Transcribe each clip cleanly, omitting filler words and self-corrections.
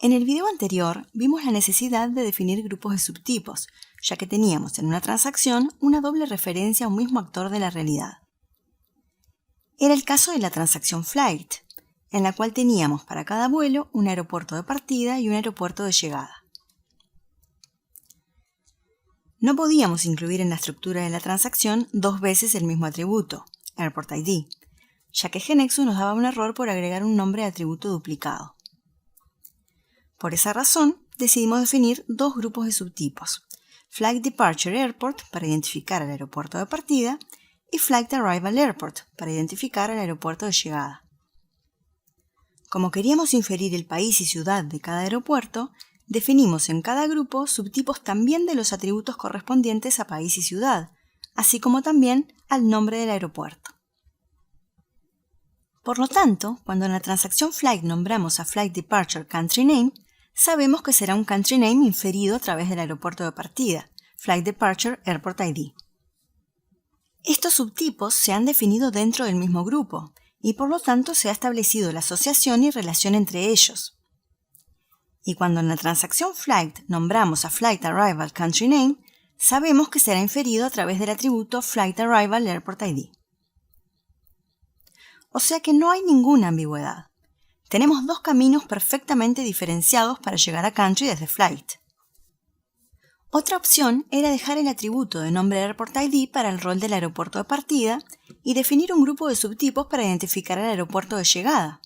En el video anterior vimos la necesidad de definir grupos de subtipos, ya que teníamos en una transacción una doble referencia a un mismo actor de la realidad. Era el caso de la transacción flight, en la cual teníamos para cada vuelo un aeropuerto de partida y un aeropuerto de llegada. No podíamos incluir en la estructura de la transacción dos veces el mismo atributo, Airport ID, ya que GeneXus nos daba un error por agregar un nombre de atributo duplicado. Por esa razón, decidimos definir dos grupos de subtipos, Flight Departure Airport para identificar al aeropuerto de partida y Flight Arrival Airport para identificar al aeropuerto de llegada. Como queríamos inferir el país y ciudad de cada aeropuerto, definimos en cada grupo subtipos también de los atributos correspondientes a país y ciudad, así como también al nombre del aeropuerto. Por lo tanto, cuando en la transacción flight nombramos a Flight Departure Country Name, sabemos que será un country name inferido a través del aeropuerto de partida, Flight Departure Airport ID. Estos subtipos se han definido dentro del mismo grupo, y por lo tanto se ha establecido la asociación y relación entre ellos. Y cuando en la transacción flight nombramos a Flight Arrival Country Name, sabemos que será inferido a través del atributo Flight Arrival Airport ID. O sea que no hay ninguna ambigüedad. Tenemos dos caminos perfectamente diferenciados para llegar a country desde flight. Otra opción era dejar el atributo de nombre Airport ID para el rol del aeropuerto de partida y definir un grupo de subtipos para identificar al aeropuerto de llegada.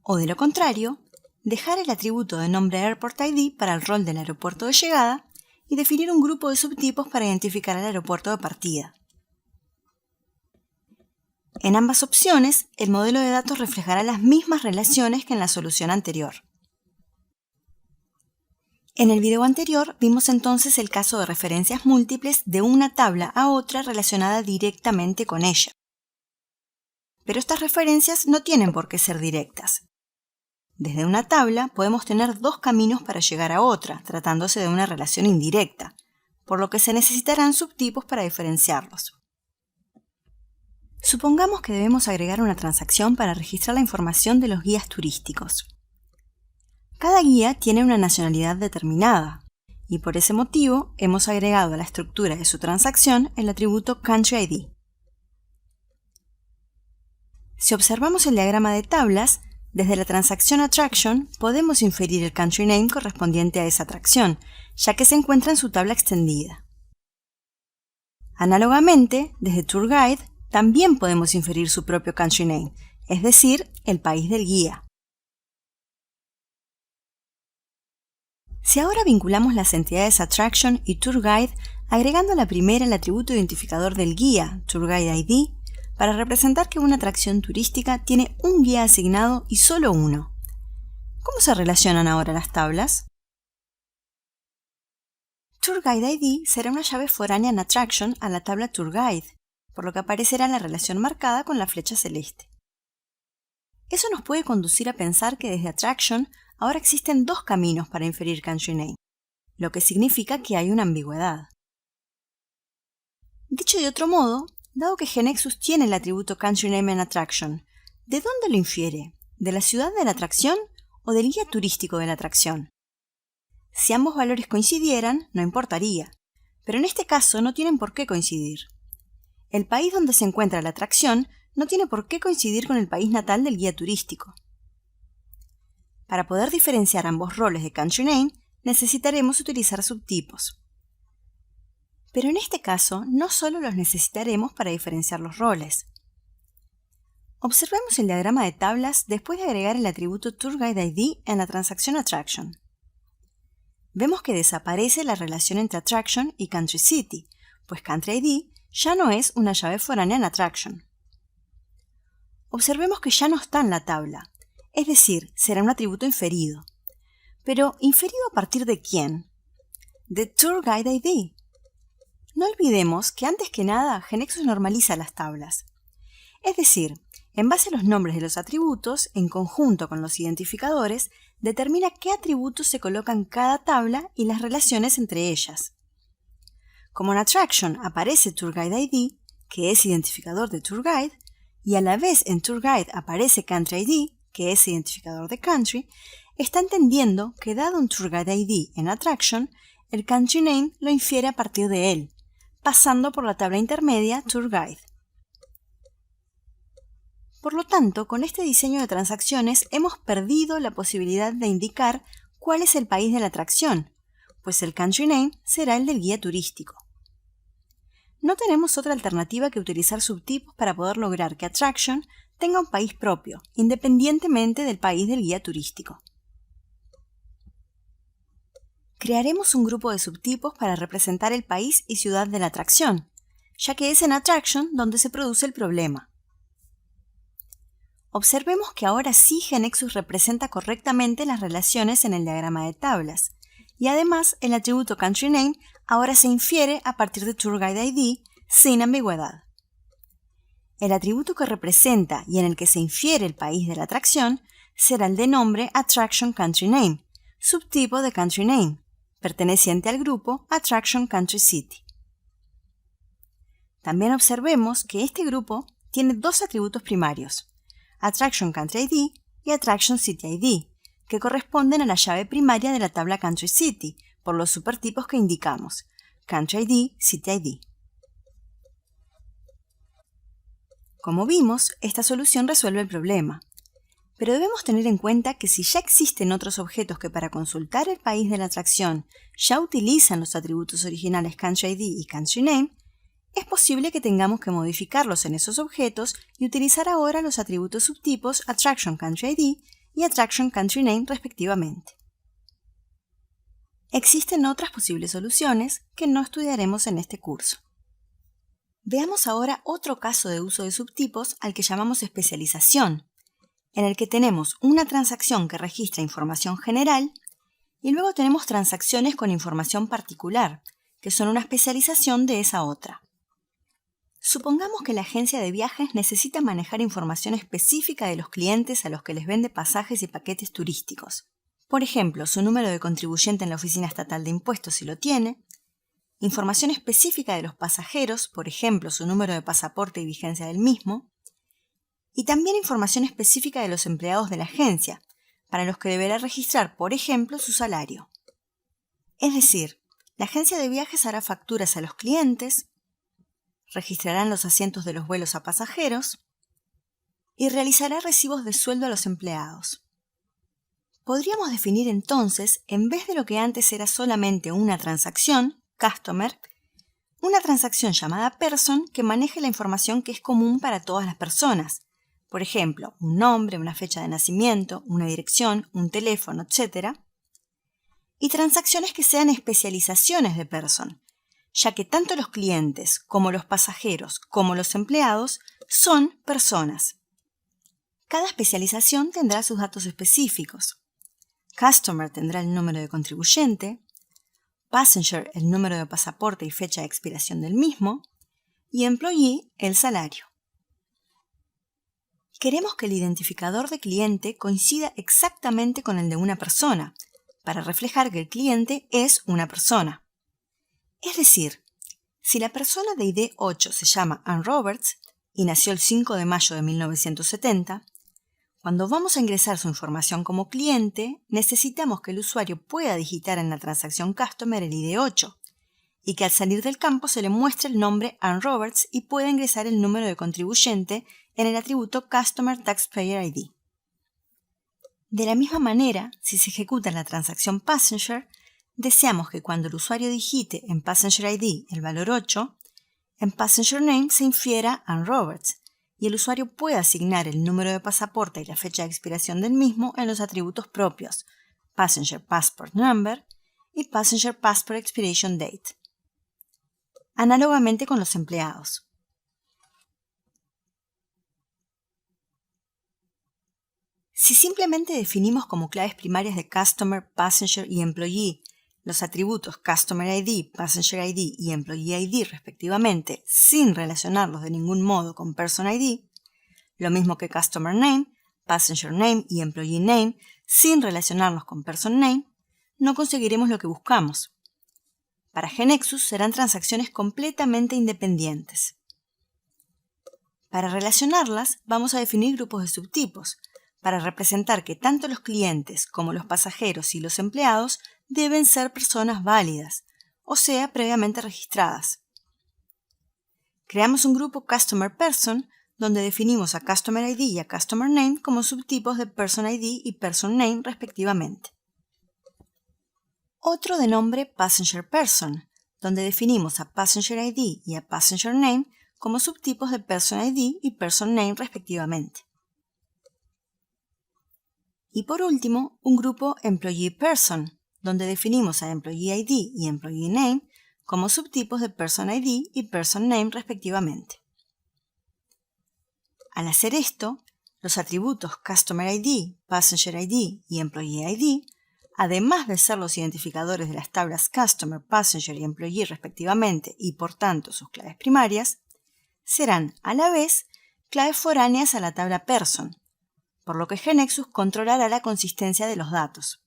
O de lo contrario, dejar el atributo de nombre Airport ID para el rol del aeropuerto de llegada y definir un grupo de subtipos para identificar al aeropuerto de partida. En ambas opciones, el modelo de datos reflejará las mismas relaciones que en la solución anterior. En el video anterior vimos entonces el caso de referencias múltiples de una tabla a otra relacionada directamente con ella. Pero estas referencias no tienen por qué ser directas. Desde una tabla podemos tener dos caminos para llegar a otra, tratándose de una relación indirecta, por lo que se necesitarán subtipos para diferenciarlos. Supongamos que debemos agregar una transacción para registrar la información de los guías turísticos. Cada guía tiene una nacionalidad determinada, y por ese motivo hemos agregado a la estructura de su transacción el atributo Country ID. Si observamos el diagrama de tablas, desde la transacción Attraction podemos inferir el Country Name correspondiente a esa atracción, ya que se encuentra en su tabla extendida. Análogamente, desde Tour Guide, también podemos inferir su propio country name, es decir, el país del guía. Si ahora vinculamos las entidades Attraction y Tour Guide, agregando a la primera el atributo identificador del guía, Tour Guide ID, para representar que una atracción turística tiene un guía asignado y solo uno. ¿Cómo se relacionan ahora las tablas? Tour Guide ID será una llave foránea en Attraction a la tabla Tour Guide, por lo que aparecerá la relación marcada con la flecha celeste. Eso nos puede conducir a pensar que desde Attraction ahora existen dos caminos para inferir Country Name, lo que significa que hay una ambigüedad. Dicho de otro modo, dado que GeneXus tiene el atributo Country Name en Attraction, ¿de dónde lo infiere? ¿De la ciudad de la atracción o del guía turístico de la atracción? Si ambos valores coincidieran, no importaría, pero en este caso no tienen por qué coincidir. El país donde se encuentra la atracción no tiene por qué coincidir con el país natal del guía turístico. Para poder diferenciar ambos roles de Country Name, necesitaremos utilizar subtipos. Pero en este caso, no solo los necesitaremos para diferenciar los roles. Observemos el diagrama de tablas después de agregar el atributo Tour Guide ID en la transacción Attraction. Vemos que desaparece la relación entre Attraction y Country City, pues Country ID ya no es una llave foránea en Attraction. Observemos que ya no está en la tabla, es decir, será un atributo inferido. Pero, ¿inferido a partir de quién? De Tour Guide ID. No olvidemos que antes que nada, GeneXus normaliza las tablas. Es decir, en base a los nombres de los atributos, en conjunto con los identificadores, determina qué atributos se colocan en cada tabla y las relaciones entre ellas. Como en Attraction aparece Tour Guide ID, que es identificador de Tour Guide, y a la vez en Tour Guide aparece Country ID, que es identificador de Country, está entendiendo que dado un Tour Guide ID en Attraction, el Country Name lo infiere a partir de él, pasando por la tabla intermedia Tour Guide. Por lo tanto, con este diseño de transacciones hemos perdido la posibilidad de indicar cuál es el país de la atracción, pues el Country Name será el del guía turístico. No tenemos otra alternativa que utilizar subtipos para poder lograr que Attraction tenga un país propio, independientemente del país del guía turístico. Crearemos un grupo de subtipos para representar el país y ciudad de la atracción, ya que es en Attraction donde se produce el problema. Observemos que ahora sí GeneXus representa correctamente las relaciones en el diagrama de tablas, y además el atributo Country Name ahora se infiere a partir de Tour Guide ID sin ambigüedad. El atributo que representa y en el que se infiere el país de la atracción será el de nombre Attraction Country Name, subtipo de Country Name, perteneciente al grupo Attraction Country City. También observemos que este grupo tiene dos atributos primarios, Attraction Country ID y Attraction City ID, que corresponden a la llave primaria de la tabla Country City, por los supertipos que indicamos, Country ID, City ID. Como vimos, esta solución resuelve el problema. Pero debemos tener en cuenta que si ya existen otros objetos que para consultar el país de la atracción ya utilizan los atributos originales Country ID y Country Name, es posible que tengamos que modificarlos en esos objetos y utilizar ahora los atributos subtipos Attraction Country ID y Attraction Country Name respectivamente. Existen otras posibles soluciones que no estudiaremos en este curso. Veamos ahora otro caso de uso de subtipos al que llamamos especialización, en el que tenemos una transacción que registra información general y luego tenemos transacciones con información particular, que son una especialización de esa otra. Supongamos que la agencia de viajes necesita manejar información específica de los clientes a los que les vende pasajes y paquetes turísticos. Por ejemplo, su número de contribuyente en la Oficina Estatal de Impuestos si lo tiene, información específica de los pasajeros, por ejemplo, su número de pasaporte y vigencia del mismo, y también información específica de los empleados de la agencia, para los que deberá registrar, por ejemplo, su salario. Es decir, la agencia de viajes hará facturas a los clientes, registrarán los asientos de los vuelos a pasajeros y realizará recibos de sueldo a los empleados. Podríamos definir entonces, en vez de lo que antes era solamente una transacción, Customer, una transacción llamada Person que maneje la información que es común para todas las personas. Por ejemplo, un nombre, una fecha de nacimiento, una dirección, un teléfono, etc. Y transacciones que sean especializaciones de Person, ya que tanto los clientes como los pasajeros como los empleados son personas. Cada especialización tendrá sus datos específicos. Customer tendrá el número de contribuyente, Passenger el número de pasaporte y fecha de expiración del mismo, y Employee el salario. Queremos que el identificador de cliente coincida exactamente con el de una persona, para reflejar que el cliente es una persona. Es decir, si la persona de ID 8 se llama Ann Roberts y nació el 5 de mayo de 1970, cuando vamos a ingresar su información como cliente, necesitamos que el usuario pueda digitar en la transacción Customer el ID 8 y que al salir del campo se le muestre el nombre Ann Roberts y pueda ingresar el número de contribuyente en el atributo Customer Taxpayer ID. De la misma manera, si se ejecuta la transacción Passenger, deseamos que cuando el usuario digite en Passenger ID el valor 8, en Passenger Name se infiera Ann Roberts y el usuario pueda asignar el número de pasaporte y la fecha de expiración del mismo en los atributos propios Passenger Passport Number y Passenger Passport Expiration Date. Análogamente con los empleados. Si simplemente definimos como claves primarias de Customer, Passenger y Employee los atributos Customer ID, Passenger ID y Employee ID respectivamente, sin relacionarlos de ningún modo con Person ID, lo mismo que Customer Name, Passenger Name y Employee Name, sin relacionarlos con Person Name, no conseguiremos lo que buscamos. Para GeneXus serán transacciones completamente independientes. Para relacionarlas, vamos a definir grupos de subtipos, para representar que tanto los clientes como los pasajeros y los empleados deben ser personas válidas, o sea, previamente registradas. Creamos un grupo Customer Person donde definimos a Customer ID y a Customer Name como subtipos de Person ID y Person Name respectivamente. Otro de nombre Passenger Person, donde definimos a Passenger ID y a Passenger Name como subtipos de Person ID y Person Name respectivamente. Y por último, un grupo Employee Person, donde definimos a Employee ID y Employee Name como subtipos de Person ID y Person Name respectivamente. Al hacer esto, los atributos Customer ID, Passenger ID y Employee ID, además de ser los identificadores de las tablas Customer, Passenger y Employee respectivamente y por tanto sus claves primarias, serán a la vez claves foráneas a la tabla Person, por lo que GeneXus controlará la consistencia de los datos.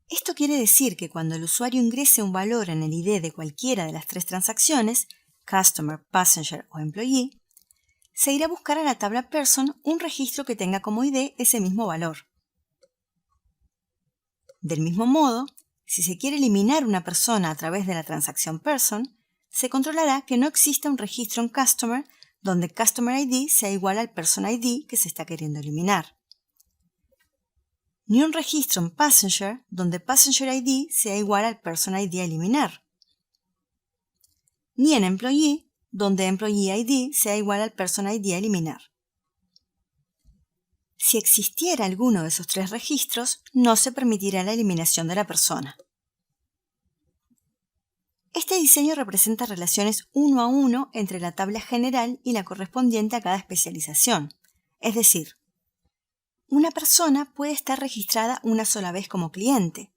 Esto quiere decir que cuando el usuario ingrese un valor en el ID de cualquiera de las tres transacciones, Customer, Passenger o Employee, se irá a buscar a la tabla Person un registro que tenga como ID ese mismo valor. Del mismo modo, si se quiere eliminar una persona a través de la transacción Person, se controlará que no exista un registro en Customer donde Customer ID sea igual al Person ID que se está queriendo eliminar, ni un registro en Passenger donde Passenger ID sea igual al Person ID a eliminar, ni en Employee donde Employee ID sea igual al Person ID a eliminar. Si existiera alguno de esos tres registros, no se permitirá la eliminación de la persona. Este diseño representa relaciones uno a uno entre la tabla general y la correspondiente a cada especialización. Es decir, una persona puede estar registrada una sola vez como cliente,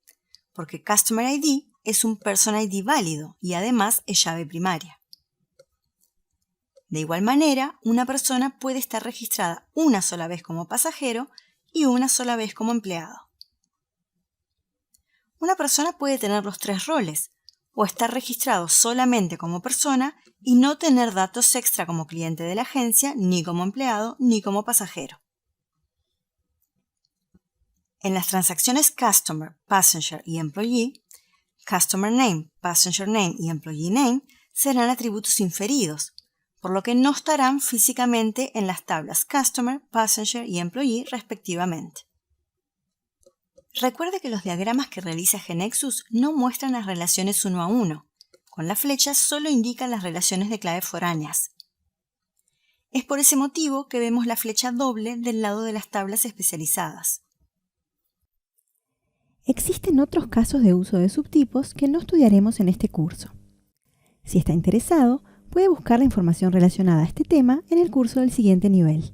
porque Customer ID es un Person ID válido y además es llave primaria. De igual manera, una persona puede estar registrada una sola vez como pasajero y una sola vez como empleado. Una persona puede tener los tres roles, o estar registrado solamente como persona y no tener datos extra como cliente de la agencia, ni como empleado, ni como pasajero. En las transacciones Customer, Passenger y Employee, Customer Name, Passenger Name y Employee Name serán atributos inferidos, por lo que no estarán físicamente en las tablas Customer, Passenger y Employee respectivamente. Recuerde que los diagramas que realiza GeneXus no muestran las relaciones uno a uno. Con la flecha solo indican las relaciones de clave foráneas. Es por ese motivo que vemos la flecha doble del lado de las tablas especializadas. Existen otros casos de uso de subtipos que no estudiaremos en este curso. Si está interesado, puede buscar la información relacionada a este tema en el curso del siguiente nivel.